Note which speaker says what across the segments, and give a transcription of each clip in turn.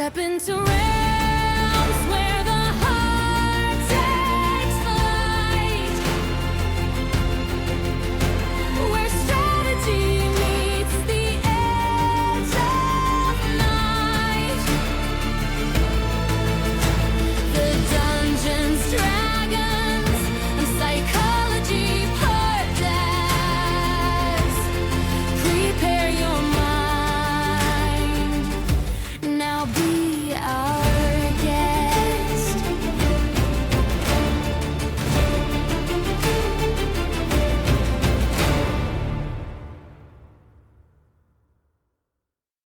Speaker 1: Step into realms where the heart takes flight, where strategy meets the edge of night. The Dungeons, Dragons, and Psychology Podcast. Prepare your mind. Now be our guest.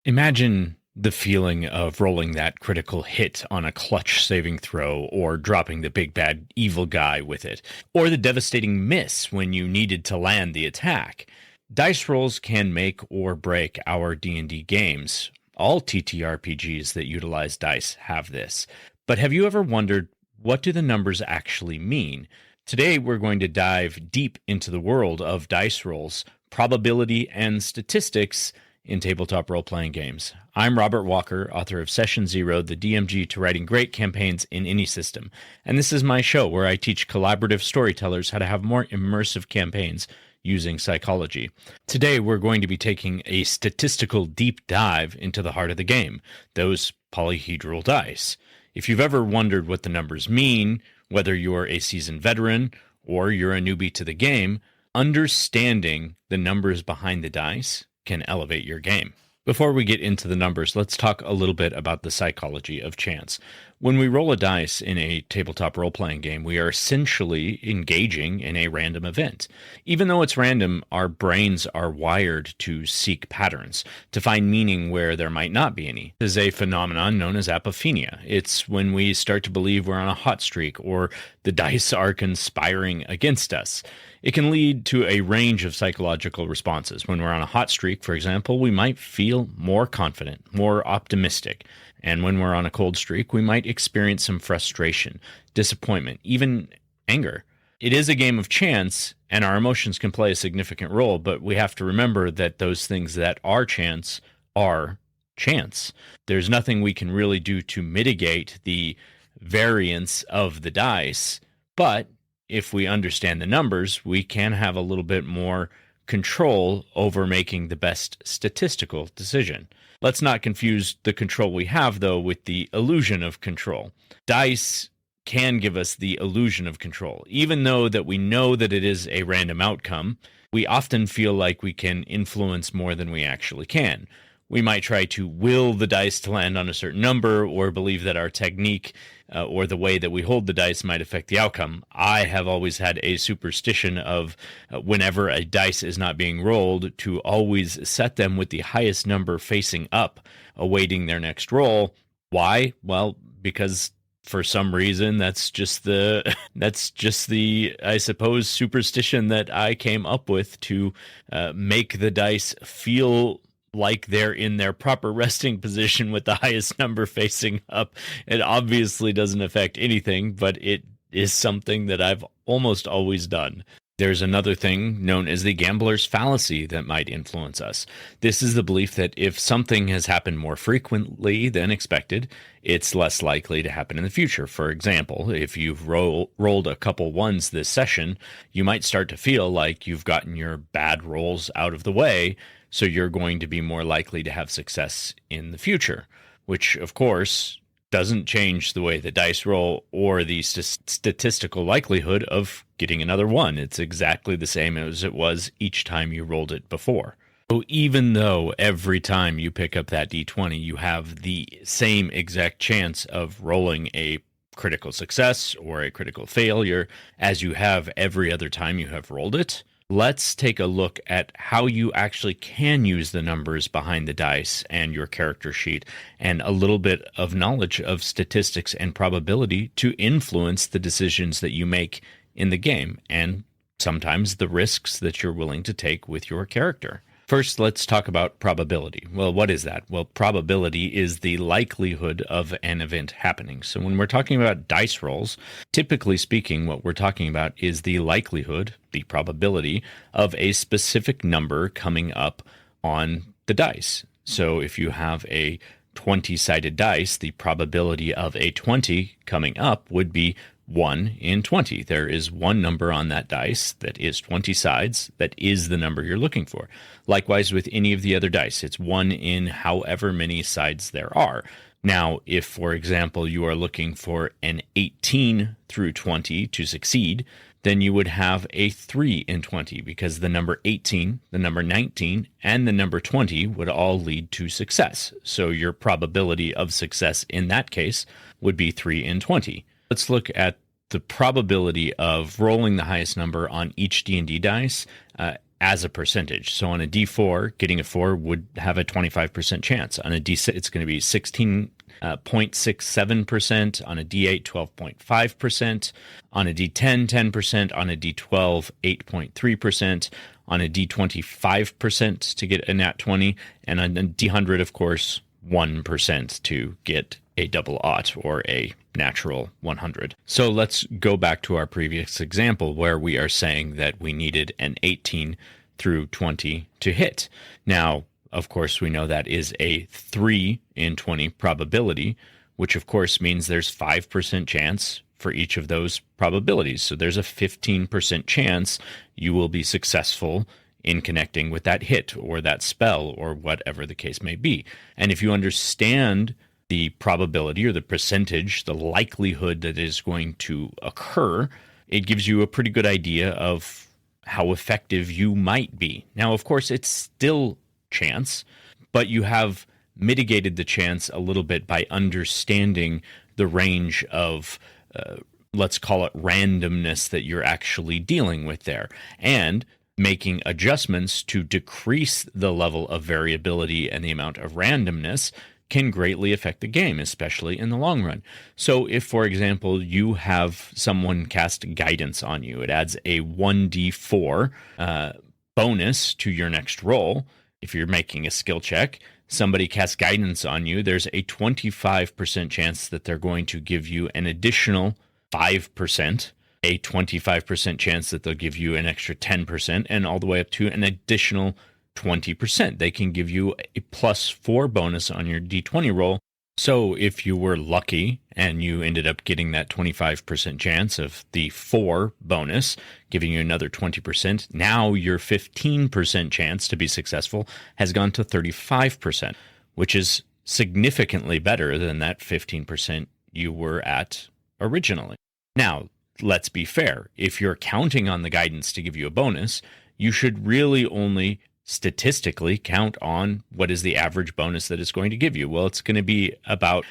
Speaker 2: Imagine the feeling of rolling that critical hit on a clutch saving throw, or dropping the big bad evil guy with it, or the devastating miss when you needed to land the attack. Dice rolls can make or break our D&D games. All TTRPGs that utilize dice have this. But have you ever wondered, what do the numbers actually mean? Today we're going to dive deep into the world of dice rolls, probability, and statistics in tabletop role-playing games. I'm Robert Walker, author of Session Zero, the DMG to writing great campaigns in any system. And this is my show where I teach collaborative storytellers how to have more immersive campaigns using psychology. Today, we're going to be taking a statistical deep dive into the heart of the game, those polyhedral dice. If you've ever wondered what the numbers mean, whether you're a seasoned veteran or you're a newbie to the game, understanding the numbers behind the dice can elevate your game. Before we get into the numbers, let's talk a little bit about the psychology of chance. When we roll a dice in a tabletop role-playing game, we are essentially engaging in a random event. Even though it's random, our brains are wired to seek patterns, to find meaning where there might not be any. This is a phenomenon known as apophenia. It's when we start to believe we're on a hot streak, or the dice are conspiring against us. It can lead to a range of psychological responses. When we're on a hot streak, for example, we might feel more confident, more optimistic. And when we're on a cold streak, we might experience some frustration, disappointment, even anger. It is a game of chance, and our emotions can play a significant role, but we have to remember that those things that are chance are chance. There's nothing we can really do to mitigate the variance of the dice, but if we understand the numbers, we can have a little bit more control over making the best statistical decision. Let's not confuse the control we have, though, with the illusion of control. Dice can give us the illusion of control. Even though that we know that it is a random outcome, we often feel like we can influence more than we actually can. We might try to will the dice to land on a certain number, or believe that our technique or the way that we hold the dice might affect the outcome. I have always had a superstition of whenever a dice is not being rolled, to always set them with the highest number facing up, awaiting their next roll. Why? Well, because for some reason that's just the I suppose superstition that I came up with to make the dice feel like they're in their proper resting position with the highest number facing up. It obviously doesn't affect anything, but it is something that I've almost always done. There's another thing known as the gambler's fallacy that might influence us. This is the belief that if something has happened more frequently than expected, it's less likely to happen in the future. For example, if you've rolled a couple ones this session, you might start to feel like you've gotten your bad rolls out of the way, so you're going to be more likely to have success in the future, which, of course, doesn't change the way the dice roll or the statistical likelihood of getting another one. It's exactly the same as it was each time you rolled it before. So even though every time you pick up that D20, you have the same exact chance of rolling a critical success or a critical failure as you have every other time you have rolled it, let's take a look at how you actually can use the numbers behind the dice and your character sheet, and a little bit of knowledge of statistics and probability to influence the decisions that you make in the game, and sometimes the risks that you're willing to take with your character. First, let's talk about probability. Well, what is that? Well, probability is the likelihood of an event happening. So when we're talking about dice rolls, typically speaking, what we're talking about is the likelihood, the probability of a specific number coming up on the dice. So if you have a 20-sided dice, the probability of a 20 coming up would be 1 in 20. There is one number on that dice that is 20 sides that is the number you're looking for. Likewise with any of the other dice, it's 1 in however many sides there are. Now, if, for example, you are looking for an 18 through 20 to succeed, then you would have a 3 in 20 because the number 18, the number 19, and the number 20 would all lead to success. So your probability of success in that case would be 3 in 20. Let's look at the probability of rolling the highest number on each D&D dice as a percentage. So on a D4, getting a 4 would have a 25% chance. On a D6, it's going to be 16.67%. On a D8, 12.5%. On a D10, 10%. On a D12, 8.3%. On a D20, 5% to get a nat 20. And on a D100, of course, 1% to get a double aught or a natural 100. So let's go back to our previous example where we are saying that we needed an 18 through 20 to hit. Now, of course, we know that is a 3 in 20 probability, which of course means there's 5% chance for each of those probabilities. So there's a 15% chance you will be successful in connecting with that hit or that spell or whatever the case may be. And if you understand the probability or the percentage, the likelihood that is going to occur, it gives you a pretty good idea of how effective you might be. Now, of course, it's still chance, but you have mitigated the chance a little bit by understanding the range of, let's call it randomness that you're actually dealing with there, and making adjustments to decrease the level of variability and the amount of randomness can greatly affect the game, especially in the long run. So if, for example, you have someone cast guidance on you, it adds a 1d4 bonus to your next roll. If you're making a skill check, somebody casts guidance on you, there's a 25% chance that they're going to give you an additional 5%, a 25% chance that they'll give you an extra 10%, and all the way up to an additional 20%. They can give you a +4 bonus on your D20 roll. So if you were lucky and you ended up getting that 25% chance of the 4 bonus, giving you another 20%, now your 15% chance to be successful has gone to 35%, which is significantly better than that 15% you were at originally. Now, let's be fair. If you're counting on the guidance to give you a bonus, you should really only statistically count on what is the average bonus that it's going to give you. Well, it's going to be about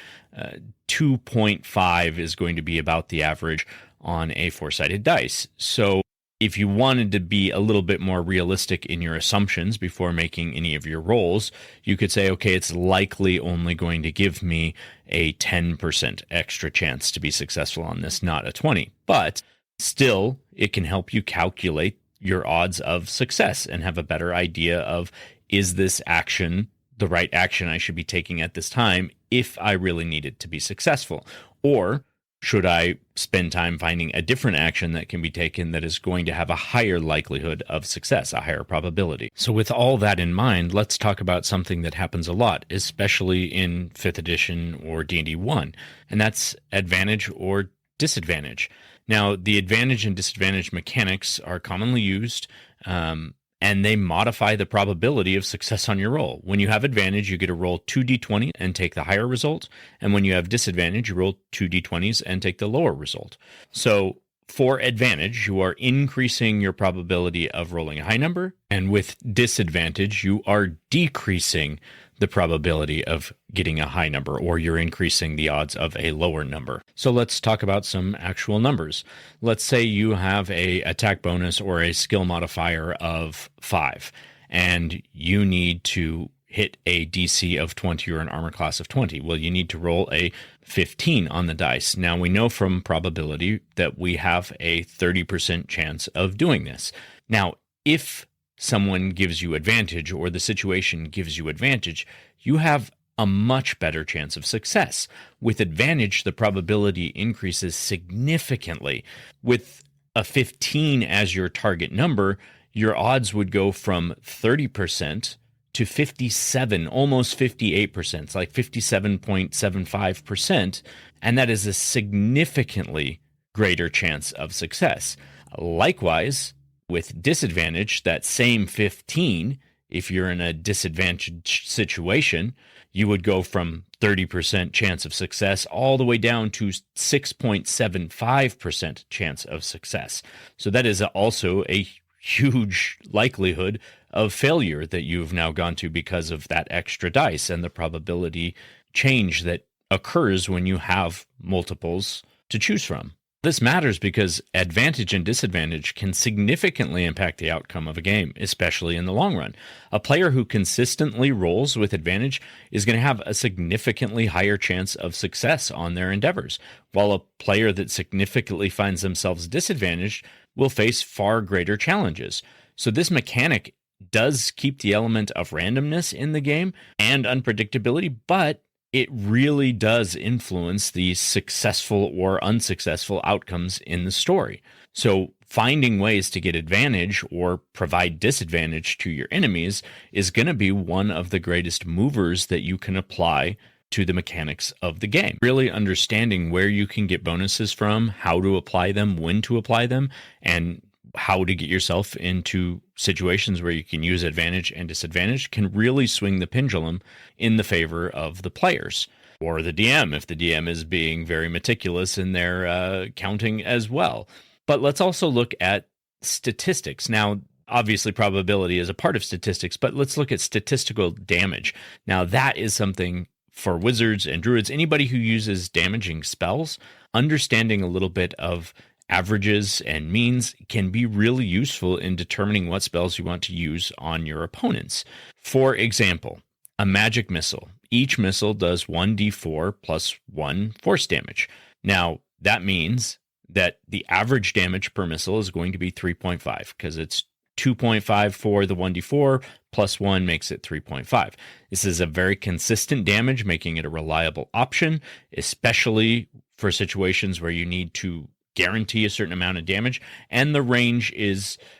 Speaker 2: 2.5 is going to be about the average on a 4-sided dice. So if you wanted to be a little bit more realistic in your assumptions before making any of your rolls, you could say, okay, it's likely only going to give me a 10% extra chance to be successful on this, not a 20. But still, it can help you calculate your odds of success and have a better idea of, is this action the right action I should be taking at this time if I really need it to be successful? Or should I spend time finding a different action that can be taken that is going to have a higher likelihood of success, a higher probability? So with all that in mind, let's talk about something that happens a lot, especially in 5th edition or D&D 1, and that's advantage or disadvantage. Now, the advantage and disadvantage mechanics are commonly used, and they modify the probability of success on your roll. When you have advantage, you get to roll 2d20 and take the higher result. And when you have disadvantage, you roll 2d20s and take the lower result. So for advantage, you are increasing your probability of rolling a high number. And with disadvantage, you are decreasing the probability of getting a high number, or you're increasing the odds of a lower number. So let's talk about some actual numbers. Let's say you have a attack bonus or a skill modifier of 5, and you need to hit a DC of 20 or an armor class of 20. Well, you need to roll a 15 on the dice. Now, we know from probability that we have a 30% chance of doing this. Now, if someone gives you advantage or the situation gives you advantage, you have a much better chance of success. With advantage, the probability increases significantly. With a 15 as your target number, your odds would go from 30% to 57, almost 58%. It's like 57.75%. And that is a significantly greater chance of success. Likewise, with disadvantage, that same 15, if you're in a disadvantaged situation, you would go from 30% chance of success all the way down to 6.75% chance of success. So that is also a huge likelihood of failure that you've now gone to because of that extra dice and the probability change that occurs when you have multiples to choose from. This matters because advantage and disadvantage can significantly impact the outcome of a game, especially in the long run. A player who consistently rolls with advantage is going to have a significantly higher chance of success on their endeavors, while a player that significantly finds themselves disadvantaged will face far greater challenges. So this mechanic does keep the element of randomness in the game and unpredictability, but it really does influence the successful or unsuccessful outcomes in the story. So finding ways to get advantage or provide disadvantage to your enemies is going to be one of the greatest movers that you can apply to the mechanics of the game. Really understanding where you can get bonuses from, how to apply them, when to apply them, and how to get yourself into situations where you can use advantage and disadvantage can really swing the pendulum in the favor of the players or the DM, if the DM is being very meticulous in their counting as well. But let's also look at statistics. Now, obviously, probability is a part of statistics, but let's look at statistical damage. Now, that is something for wizards and druids, anybody who uses damaging spells, understanding a little bit of averages and means can be really useful in determining what spells you want to use on your opponents. For example, a magic missile. Each missile does 1d4 plus 1 force damage. Now, that means that the average damage per missile is going to be 3.5 because it's 2.5 for the 1d4 plus 1 makes it 3.5. This is a very consistent damage, making it a reliable option, especially for situations where you need to guarantee a certain amount of damage, and the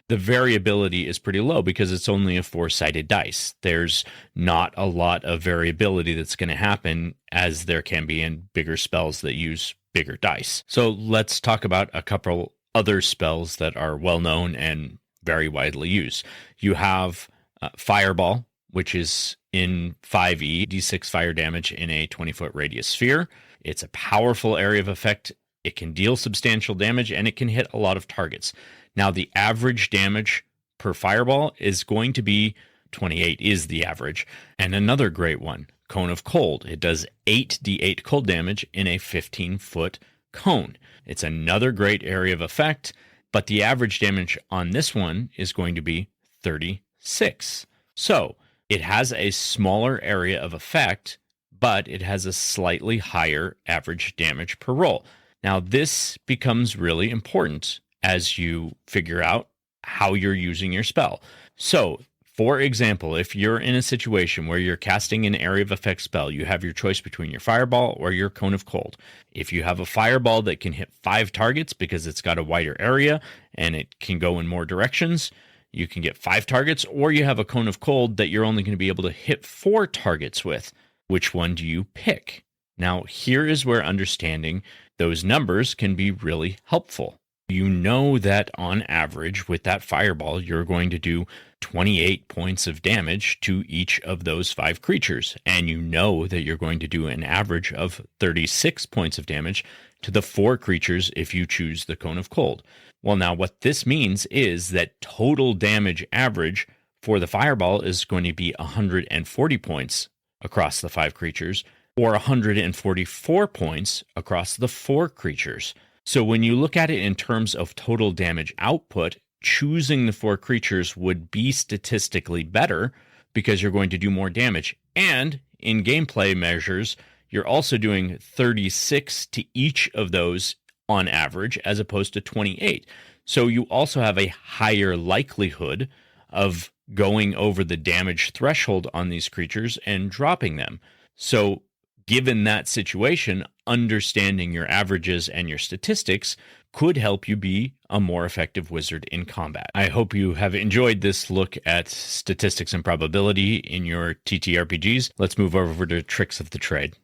Speaker 2: variability is pretty low because it's only a 4-sided dice. There's not a lot of variability that's going to happen as there can be in bigger spells that use bigger dice. So let's talk about a couple other spells that are well known and very widely used. You have Fireball, which is in 5e, d6 fire damage in a 20-foot radius sphere. It's a powerful area of effect. It can deal substantial damage, and it can hit a lot of targets. Now, the average damage per fireball is going to be 28 is the average. And another great one, Cone of Cold. It does 8d8 cold damage in a 15-foot cone. It's another great area of effect, but the average damage on this one is going to be 36. So it has a smaller area of effect, but it has a slightly higher average damage per roll. Now, this becomes really important as you figure out how you're using your spell. So, for example, if you're in a situation where you're casting an area of effect spell, you have your choice between your Fireball or your Cone of Cold. If you have a Fireball that can hit 5 targets because it's got a wider area and it can go in more directions, you can get 5 targets, or you have a Cone of Cold that you're only going to be able to hit 4 targets with. Which one do you pick? Now, here is where understanding those numbers can be really helpful. You know that on average with that Fireball, you're going to do 28 points of damage to each of those 5 creatures. And you know that you're going to do an average of 36 points of damage to the 4 creatures if you choose the Cone of Cold. Well, now what this means is that total damage average for the Fireball is going to be 140 points across the 5 creatures, or 144 points across the 4 creatures. So when you look at it in terms of total damage output, choosing the 4 creatures would be statistically better because you're going to do more damage. And in gameplay measures, you're also doing 36 to each of those on average, as opposed to 28. So you also have a higher likelihood of going over the damage threshold on these creatures and dropping them. So given that situation, understanding your averages and your statistics could help you be a more effective wizard in combat. I hope you have enjoyed this look at statistics and probability in your TTRPGs. Let's move over to tricks of the trade.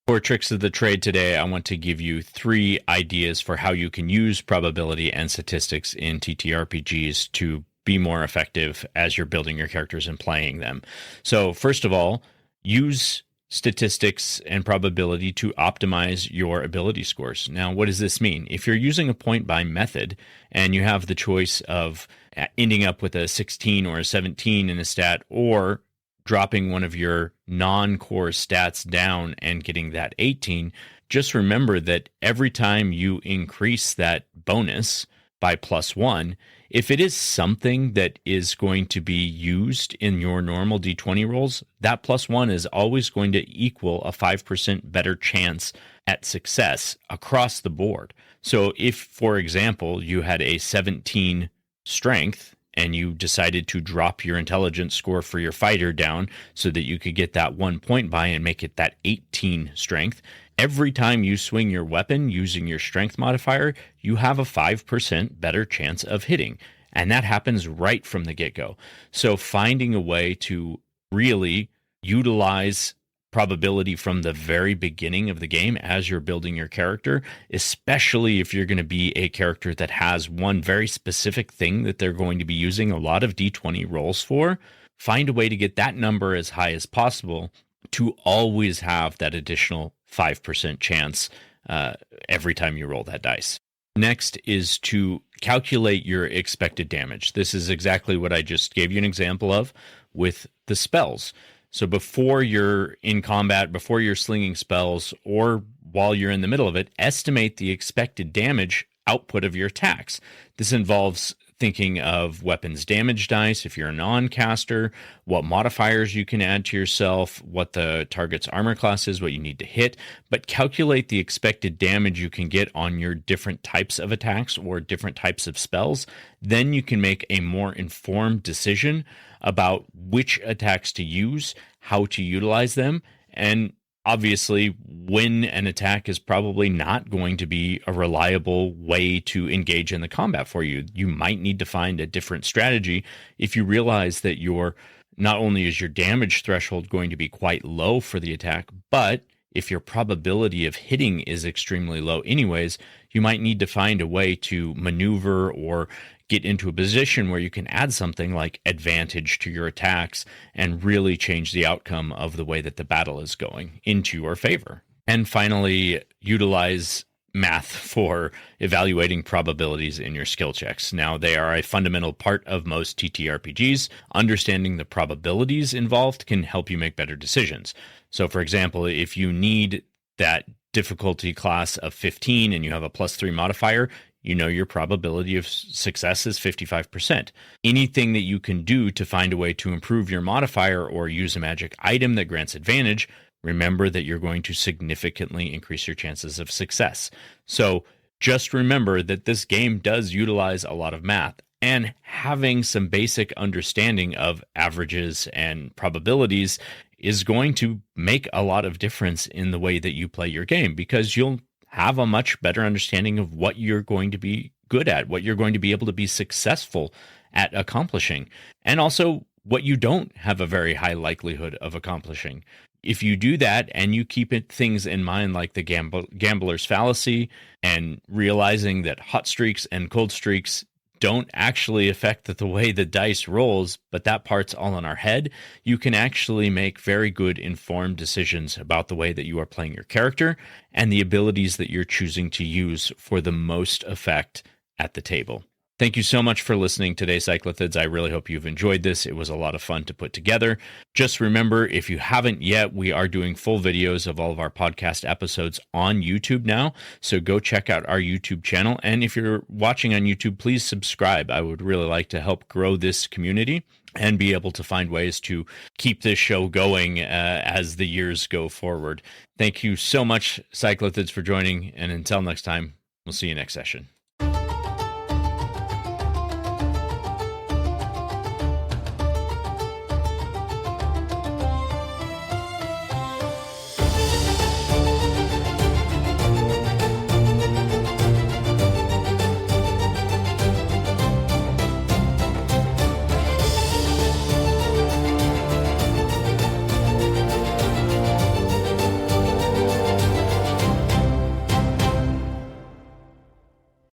Speaker 2: For tricks of the trade today, I want to give you 3 ideas for how you can use probability and statistics in TTRPGs to be more effective as you're building your characters and playing them. So first of all, use statistics and probability to optimize your ability scores. Now, what does this mean? If you're using a point buy method and you have the choice of ending up with a 16 or a 17 in a stat, or dropping one of your non-core stats down and getting that 18, just remember that every time you increase that bonus by +1, if it is something that is going to be used in your normal D20 rolls, that +1 is always going to equal a 5% better chance at success across the board. So if, for example, you had a 17 strength and you decided to drop your intelligence score for your fighter down so that you could get that 1 point buy and make it that 18 strength, every time you swing your weapon using your strength modifier, you have a 5% better chance of hitting. And that happens right from the get-go. So finding a way to really utilize probability from the very beginning of the game as you're building your character, especially if you're going to be a character that has one very specific thing that they're going to be using a lot of D20 rolls for, find a way to get that number as high as possible to always have that additional 5% chance every time you roll that dice. Next is to calculate your expected damage. This is exactly what I just gave you an example of with the spells. So before you're in combat, before you're slinging spells, or while you're in the middle of it, estimate the expected damage output of your attacks. This involves thinking of weapons damage dice if you're a non-caster, what modifiers you can add to yourself, what the target's armor class is, what you need to hit, but calculate the expected damage you can get on your different types of attacks or different types of spells. Then you can make a more informed decision about which attacks to use, how to utilize them, and obviously when an attack is probably not going to be a reliable way to engage in the combat for you. You might need to find a different strategy if you realize that not only is your damage threshold going to be quite low for the attack, but if your probability of hitting is extremely low anyways, you might need to find a way to maneuver or get into a position where you can add something like advantage to your attacks and really change the outcome of the way that the battle is going into your favor. And finally, utilize math for evaluating probabilities in your skill checks. Now, they are a fundamental part of most TTRPGs. Understanding the probabilities involved can help you make better decisions. So, for example, if you need that difficulty class of 15 and you have a +3 modifier, you know your probability of success is 55%. Anything that you can do to find a way to improve your modifier or use a magic item that grants advantage, remember that you're going to significantly increase your chances of success. So just remember that this game does utilize a lot of math, and having some basic understanding of averages and probabilities is going to make a lot of difference in the way that you play your game, because you'll have a much better understanding of what you're going to be good at, what you're going to be able to be successful at accomplishing, and also what you don't have a very high likelihood of accomplishing. If you do that and you keep things in mind like the gambler's fallacy, and realizing that hot streaks and cold streaks don't actually affect the way the dice rolls, but that part's all in our head, you can actually make very good informed decisions about the way that you are playing your character and the abilities that you're choosing to use for the most effect at the table. Thank you so much for listening today, Cyclothids. I really hope you've enjoyed this. It was a lot of fun to put together. Just remember, if you haven't yet, we are doing full videos of all of our podcast episodes on YouTube now. So go check out our YouTube channel. And if you're watching on YouTube, please subscribe. I would really like to help grow this community and be able to find ways to keep this show going as the years go forward. Thank you so much, Cyclothids, for joining. And until next time, we'll see you next session.